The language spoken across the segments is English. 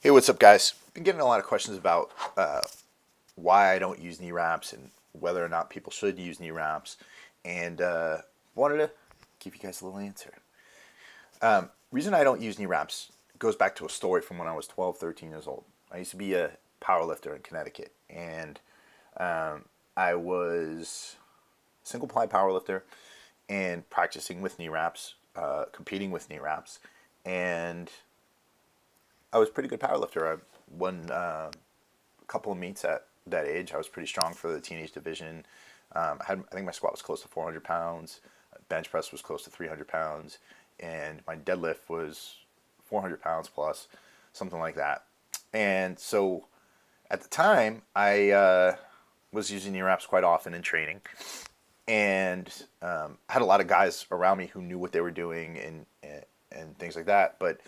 Hey, what's up, guys? Been getting a lot of questions about why I don't use knee wraps and whether or not people should use knee wraps, and wanted to give you guys a little answer. Reason I don't use knee wraps goes back to a story from when I was 12, 13 years old. I used to be a power lifter in Connecticut, and I was single ply power lifter and practicing with knee wraps, competing with knee wraps, and I was a pretty good power lifter. I won a couple of meets at that age. I was pretty strong for the teenage division. I think my squat was close to 400 pounds. Bench press was close to 300 pounds. And my deadlift was 400 pounds plus, something like that. And so at the time, I was using knee wraps quite often in training. And had a lot of guys around me who knew what they were doing and things like that. But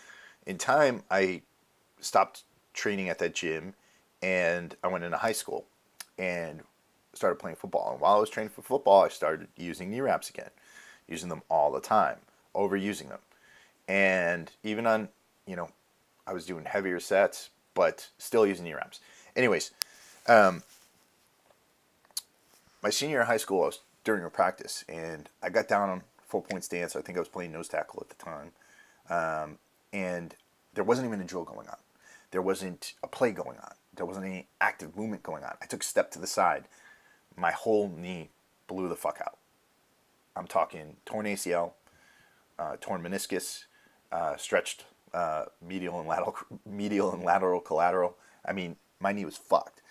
in time, I stopped training at that gym and I went into high school and started playing football. And while I was training for football, I started using knee wraps again, using them all the time, overusing them. And even on, you know, I was doing heavier sets, but still using knee wraps. Anyways, my senior year of high school, I was during a practice and I got down on 4 point stance. I think I was playing nose tackle at the time. And there wasn't even a drill going on. There wasn't a play going on. There wasn't any active movement going on. I took a step to the side. My whole knee blew the fuck out. I'm talking torn ACL, torn meniscus, stretched medial and lateral collateral. I mean, my knee was fucked.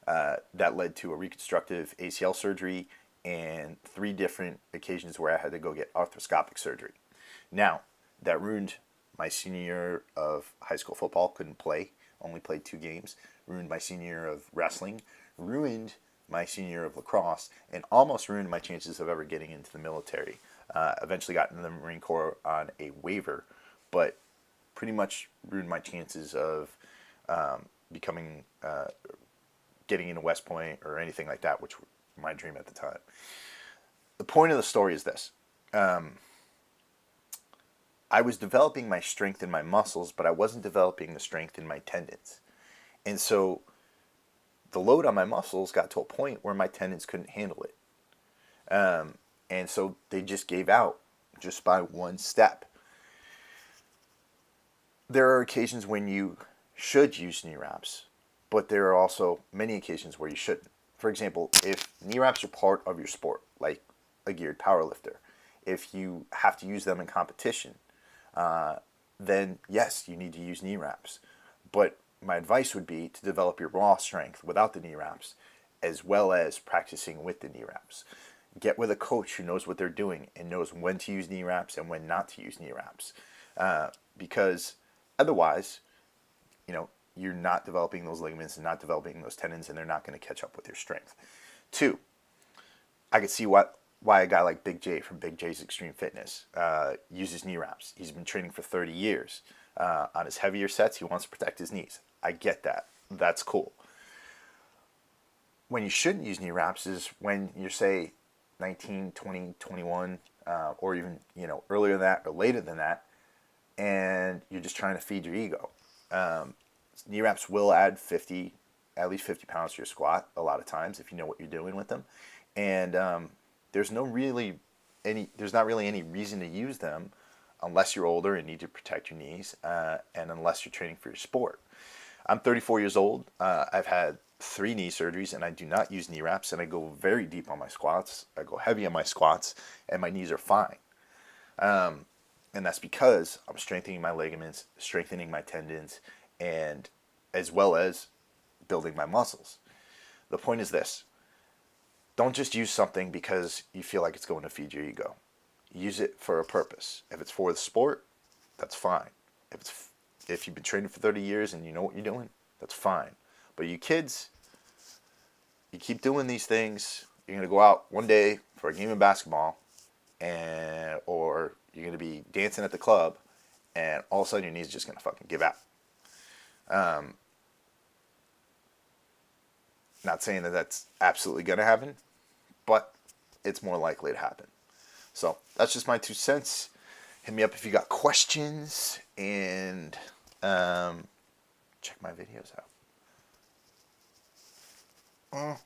That led to a reconstructive ACL surgery and 3 different occasions where I had to go get arthroscopic surgery. Now, that ruined my senior year of high school football. Couldn't play, only played 2 games. Ruined my senior year of wrestling. Ruined my senior year of lacrosse, and almost ruined my chances of ever getting into the military. Eventually got into the Marine Corps on a waiver, but pretty much ruined my chances of becoming, getting into West Point or anything like that, which was my dream at the time. The point of the story is this. I was developing my strength in my muscles, but I wasn't developing the strength in my tendons. And so the load on my muscles got to a point where my tendons couldn't handle it. And so they just gave out just by one step. There are occasions when you should use knee wraps, but there are also many occasions where you shouldn't. For example, if knee wraps are part of your sport, like a geared power lifter, if you have to use them in competition, then yes, you need to use knee wraps. But my advice would be to develop your raw strength without the knee wraps, as well as practicing with the knee wraps. Get with a coach who knows what they're doing and knows when to use knee wraps and when not to use knee wraps. Because otherwise, you're not developing those ligaments and not developing those tendons, and they're not going to catch up with your strength. 2, I could see why a guy like Big J from Big J's Extreme Fitness uses knee wraps. He's been training for 30 years. On his heavier sets, he wants to protect his knees. I get that. That's cool. When you shouldn't use knee wraps is when you're, say, 19, 20, 21, or even earlier than that or later than that, and you're just trying to feed your ego. Knee wraps will add at least 50 pounds to your squat a lot of times if you know what you're doing with them, and there's not really any reason to use them unless you're older and need to protect your knees, and unless you're training for your sport. I'm 34 years old. I've had 3 knee surgeries, and I do not use knee wraps, and I go very deep on my squats. I go heavy on my squats, and my knees are fine. And that's because I'm strengthening my ligaments, strengthening my tendons, and as well as building my muscles. The point is this. Don't just use something because you feel like it's going to feed your ego. Use it for a purpose. If it's for the sport, that's fine. If you've been training for 30 years and you know what you're doing, that's fine. But you kids, you keep doing these things, you're going to go out one day for a game of basketball, or you're going to be dancing at the club, and all of a sudden your knees are just going to fucking give out. Not saying that that's absolutely going to happen, but it's more likely to happen. So that's just my 2 cents. Hit me up if you got questions, and check my videos out.